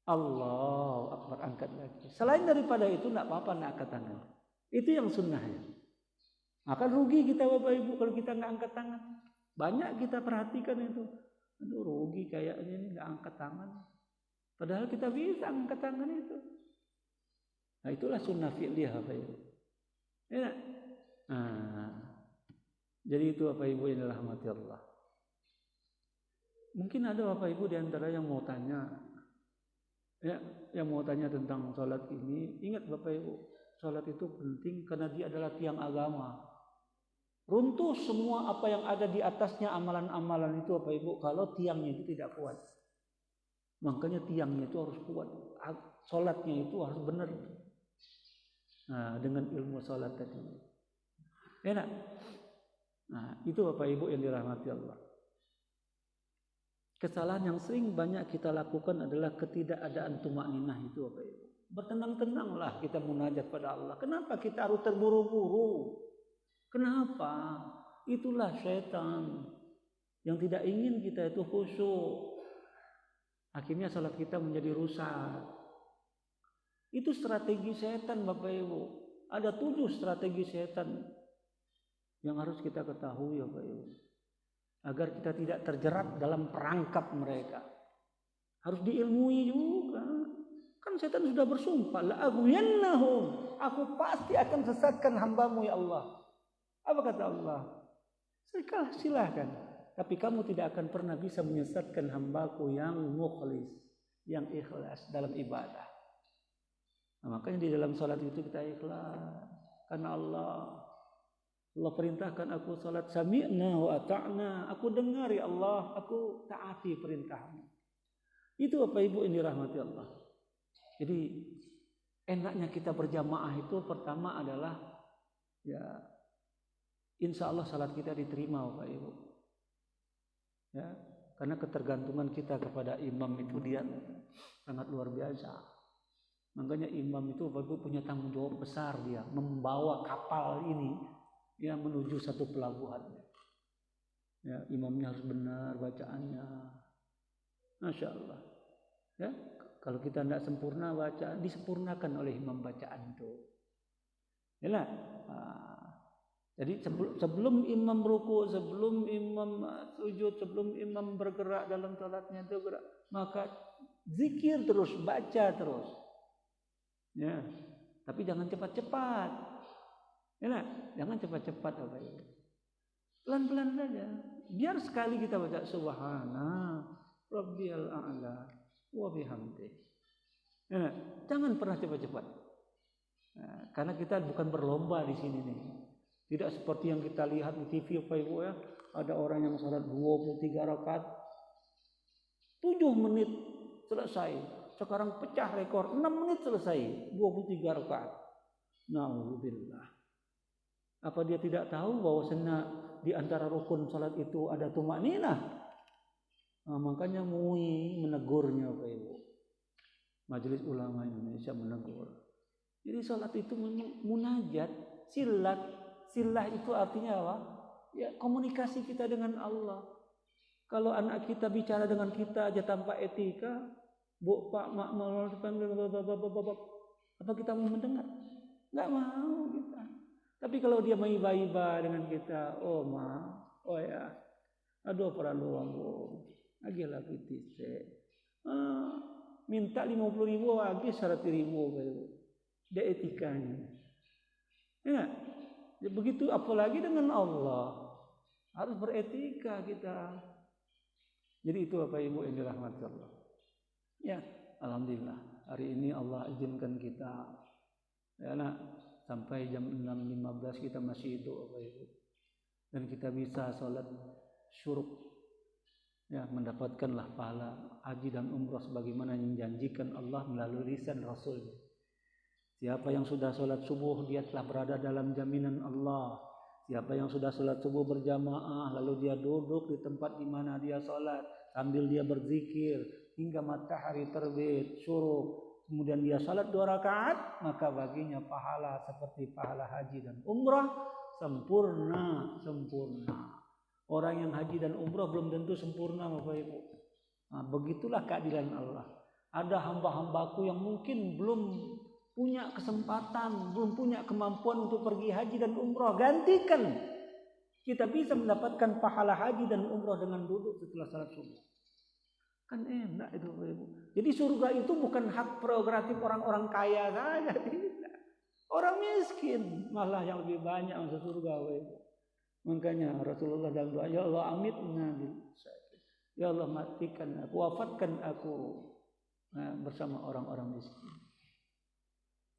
Allahu Akbar, angkat lagi. Selain daripada itu tidak apa-apa nak angkat tangan. Itu yang sunnahnya. Maka rugi kita Bapak Ibu kalau kita nggak angkat tangan. Banyak kita perhatikan itu. Aduh rugi kayaknya ini nggak angkat tangan. Padahal kita bisa angkat tangan itu. Nah itulah sunnah fi'liyah Bapak Ibu. Ya. Jadi itu Bapak Ibu yang dirahmati Allah. Mungkin ada Bapak Ibu di antara yang mau tanya. Ya, yang mau tanya tentang sholat ini, ingat Bapak Ibu, sholat itu penting karena dia adalah tiang agama. Runtuh semua apa yang ada di atasnya amalan-amalan itu Bapak Ibu kalau tiangnya itu tidak kuat. Makanya tiangnya itu harus kuat. Sholatnya itu harus benar. Nah, dengan ilmu sholat tadi. Enak. Nah, itu Bapak Ibu yang dirahmati Allah. Kesalahan yang sering banyak kita lakukan adalah ketidakadaan tumakninah itu Bapak Ibu. Bertenang-tenanglah kita munajat pada Allah. Kenapa kita harus terburu-buru? Kenapa? Itulah setan yang tidak ingin kita itu khusyuk. Akhirnya salat kita menjadi rusak. Itu strategi setan, Bapak Ibu. Ada 7 strategi setan yang harus kita ketahui, Bapak Ibu, agar kita tidak terjerat dalam perangkap mereka. Harus diilmui juga. Kan setan sudah bersumpah, la aghwiyannahum, aku pasti akan sesatkan hambamu ya Allah. Apa kata Allah? Silahkan. Tapi kamu tidak akan pernah bisa menyesatkan hambaku yang mukhlis, yang ikhlas dalam ibadah. Nah, makanya di dalam salat itu kita ikhlas. Karena Allah perintahkan aku salat, sami'na wa ata'na. Aku dengar ya Allah, aku taati perintahmu. Itu Bapak Ibu ini rahmati Allah. Jadi enaknya kita berjamaah itu pertama adalah ya insya Allah salat kita diterima Bapak Ibu. Ya, karena ketergantungan kita kepada imam itu dia sangat luar biasa. Makanya imam itu Bapak Ibu punya tanggung jawab besar, dia membawa kapal ini ya menuju satu pelabuhan. Ya, imamnya harus benar bacaannya. Masya Allah. Ya, kalau kita tidak sempurna bacaan, disempurnakan oleh imam bacaan itu. Yalah. Jadi sebelum imam ruku, sebelum imam sujud, sebelum imam bergerak dalam salatnya itu maka zikir terus, baca terus. Ya, tapi jangan cepat-cepat. Yalah, jangan cepat-cepat Bapak Ibu. Pelan-pelan saja. Biar sekali kita baca subhana rabbiyal a'la wa bihamdih. Ya, jangan pernah cepat-cepat. Nah, karena kita bukan berlomba di sini nih. Tidak seperti yang kita lihat di TV Bapak Ibu ya, ada orang yang salat 23 rakaat 7 menit selesai. Sekarang pecah rekor 6 menit selesai 23 rakaat. Nauzubillah. Apa dia tidak tahu bahwasanya di antara rukun salat itu ada tumakninah? Nah, makanya MUI menegurnya Bapak Ibu. Majelis Ulama Indonesia menegur. Jadi salat itu munajat, silah itu artinya apa? Ya, komunikasi kita dengan Allah. Kalau anak kita bicara dengan kita aja tanpa etika, Bu, Pak, Mak, apa kita mau mendengar? Enggak mau kita. Tapi kalau dia maiba-iba dengan kita, oh Ma, oh ya, aduh perlu aku. Agilah pitise. Minta 50.000 lagi 100.000 dia etikanya. Ya, begitu apalagi dengan Allah. Harus beretika kita. Jadi itu Bapak Ibu yang dirahmati Allah. Ya, alhamdulillah. Hari ini Allah izinkan kita ya nak, sampai jam 6.15 kita masih hidup Bapak Ibu. Dan kita bisa sholat syuruk. Ya, mendapatkanlah pahala haji dan umrah sebagaimana yang dijanjikan Allah melalui lisan Rasul. Siapa yang sudah sholat subuh dia telah berada dalam jaminan Allah. Siapa yang sudah sholat subuh berjamaah lalu dia duduk di tempat di mana dia sholat sambil dia berzikir hingga matahari terbit syuruk, kemudian dia sholat 2 rakaat, maka baginya pahala seperti pahala haji dan umrah sempurna. Orang yang haji dan umrah belum tentu sempurna Bapak Ibu. Nah, begitulah keadilan Allah. Ada hamba-hambaku yang mungkin belum punya kesempatan, belum punya kemampuan untuk pergi haji dan umrah. Gantikan. Kita bisa mendapatkan pahala haji dan umrah dengan duduk setelah salat subuh. Kan enak itu Bapak Ibu. Jadi surga itu bukan hak prerogatif orang-orang kaya saja. Tidak. Orang miskin malah yang lebih banyak masuk surga Bapak Ibu. Makanya Rasulullah dalam doa, ya Allah amitna bil syahid. Ya Allah matikan aku, wafatkan aku bersama orang-orang miskin.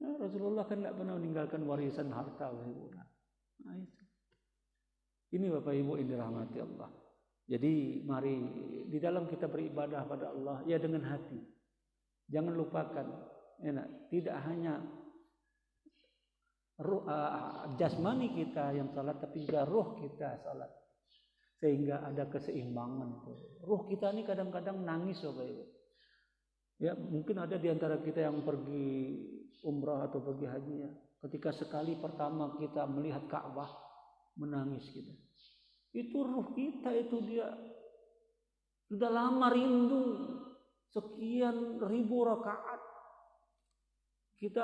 Nah, Rasulullah kan tidak pernah meninggalkan warisan harta Bapak Ibu. Nah, itu. Ini Bapak Ibu yang dirahmati Allah. Jadi mari di dalam kita beribadah pada Allah ya dengan hati. Jangan lupakan, tidak hanya jasmani kita yang salat, tapi juga ruh kita salat, sehingga ada keseimbangan. Ruh kita ini kadang-kadang nangis Bapak Ibu. Ya, mungkin ada di antara kita yang pergi umrah atau pergi haji ya, ketika sekali pertama kita melihat Ka'bah, menangis kita. Itu ruh kita itu dia sudah lama rindu. Sekian ribu rakaat kita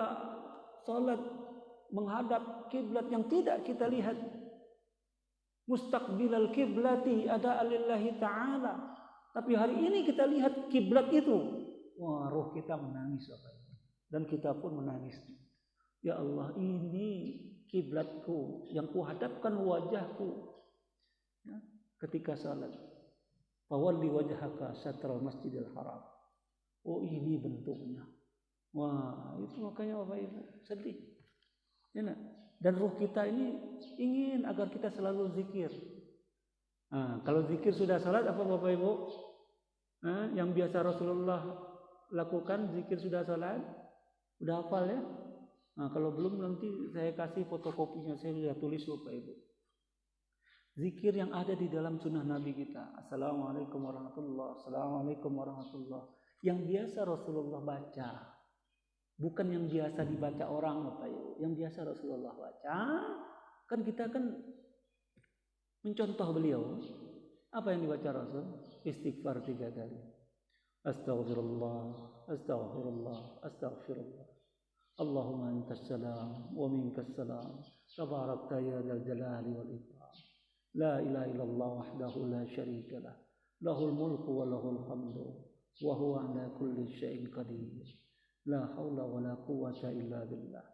salat menghadap kiblat yang tidak kita lihat. Mustaqbilal kiblati ada alillahi ta'ala. Tapi hari ini kita lihat kiblat itu. Wah, roh kita menangis. Dan kita pun menangis. Ya Allah, ini kiblatku yang kuhadapkan wajahku ketika salat. Fawalli wajhaka syatral masjidil haram. Oh, ini bentuknya. Wah, itu makanya Bapak Ibu sedih. Ya, dan ruh kita ini ingin agar kita selalu zikir. Nah, kalau zikir sudah salat apa Bapak Ibu? Yang biasa Rasulullah lakukan zikir sudah salat, udah hafal ya? Nah, kalau belum nanti saya kasih fotokopinya, saya sudah tulis Bapak Ibu. Zikir yang ada di dalam sunnah Nabi kita. Assalamualaikum warahmatullahi wabarakatuh. Assalamualaikum warahmatullahi wabarakatuh. Yang biasa Rasulullah baca. Bukan yang biasa dibaca orang Bapak Ibu. Yang biasa Rasulullah baca. Kan kita kan mencontoh beliau. Apa yang dibaca Rasul? Istighfar 3 kali. Astaghfirullah, astaghfirullah, astaghfirullah. Allahumma antas salam wa minkas salam. Tabarakta ya dzal jalali wal ikram. La ilaha illallah wahdahu la syarika lah. Lahul mulku wa lahul hamdu. Wa huwa ala kulli syai'in qadir. La haula wa la quwwata illa billah.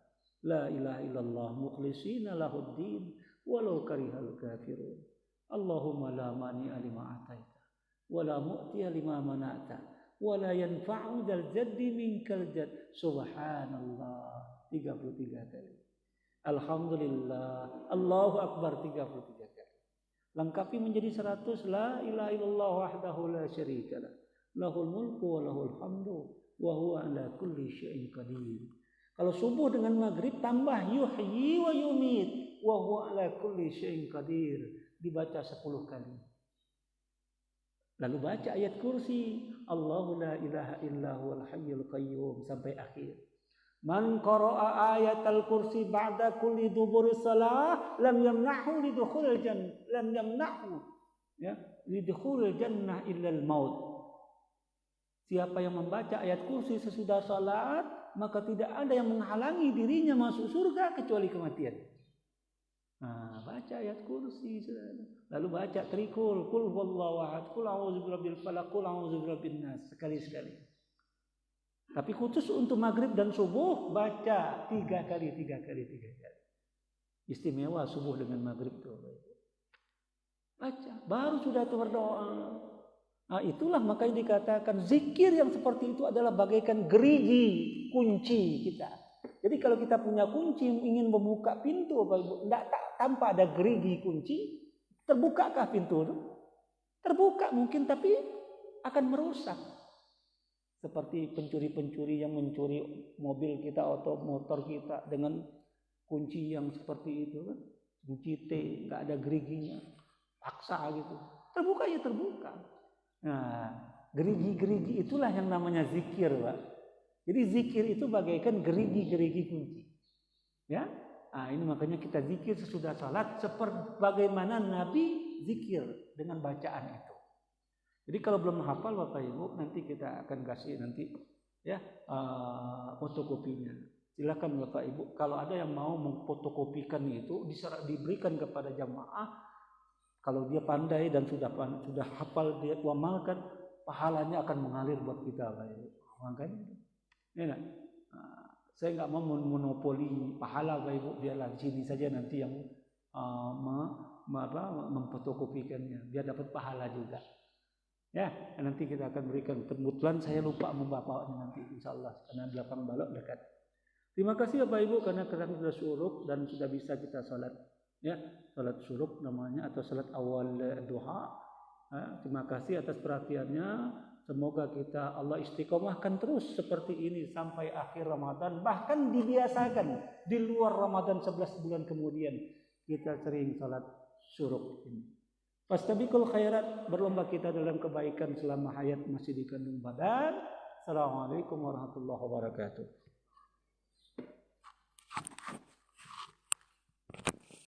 La ilaha illallah mukhlishina lahuddin walau karihal kafirun. Allahumma la mani'a lima ataita wa la mu'tiya lima mana'ta wa la yanfa'u dzal jaddi minkal jadd. Subhanallah 33 kali. Alhamdulillah, Allahu akbar 33 kali. Lengkapi menjadi 100. La ilaha illallah wahdahu la syarika lah. Lahul mulku wa lahul hamdu wa huwa ala kulli syai'in qadir. Kalau subuh dengan maghrib tambah yuhyi wa yumit wa huwa ala kulli syai'in qadir, dibaca 10 kali. Lalu baca ayat kursi, Allahu la ilaha illa huwal hayyul qayyum sampai akhir. Man qara'a ayatal kursi ba'da kulli duburi salah lam yamna'hu lidukhulil jannah, lam yamna'hu ya lidukhulil jannah illa al-maut. Siapa yang membaca ayat kursi sesudah salat, maka tidak ada yang menghalangi dirinya masuk surga kecuali kematian. Nah, baca ayat kursi. Lalu baca trikul, qul huwallahu ahad, qul a'udzu birabbil falaq, qul a'udzu birabbin nas, sekali-sekali. Tapi khusus untuk maghrib dan subuh baca 3 kali. Istimewa subuh dengan maghrib itu. Baca, baru sudah itu berdoa. Nah, itulah makanya dikatakan zikir yang seperti itu adalah bagaikan gerigi kunci kita. Jadi kalau kita punya kunci ingin membuka pintu Bapak Ibu, tanpa ada gerigi kunci, terbukakah pintu itu? Terbuka mungkin tapi akan merusak. Seperti pencuri-pencuri yang mencuri mobil kita atau motor kita dengan kunci yang seperti itu kan, kunci T, nggak ada geriginya, paksa gitu. Terbuka ya terbuka. Nah, gerigi-gerigi itulah yang namanya zikir, Pak. Jadi zikir itu bagaikan gerigi-gerigi kunci. Ya? Nah, ini makanya kita zikir sesudah salat sebagaimana Nabi zikir dengan bacaan itu. Jadi kalau belum hafal Bapak Ibu, nanti kita akan kasih nanti ya fotokopinya. Silakan Bapak Ibu, kalau ada yang mau memfotokopikan itu diberikan kepada jamaah. Kalau dia pandai dan sudah hafal, dia amalkan, pahalanya akan mengalir buat kita, Bapak Ibu. Makanya, ya, saya nggak mau monopoli pahala, Bapak Ibu. Biarlah di sini saja nanti yang memfotokopikannya, biar dapat pahala juga. Ya, nanti kita akan berikan. Kebetulan saya lupa membapanya nanti, insya Allah, karena di lapang balok dekat. Terima kasih Bapak Ibu karena sekarang sudah syuruk dan sudah bisa kita salat. Ya, salat syuruk namanya atau salat awal duha. Terima kasih atas perhatiannya. Semoga kita Allah istiqomahkan terus seperti ini sampai akhir Ramadan. Bahkan dibiasakan di luar Ramadan 11 bulan kemudian kita sering salat syuruk ini. Fastabiqul khairat, berlomba kita dalam kebaikan selama hayat masih dikandung badan. Assalamualaikum warahmatullahi wabarakatuh.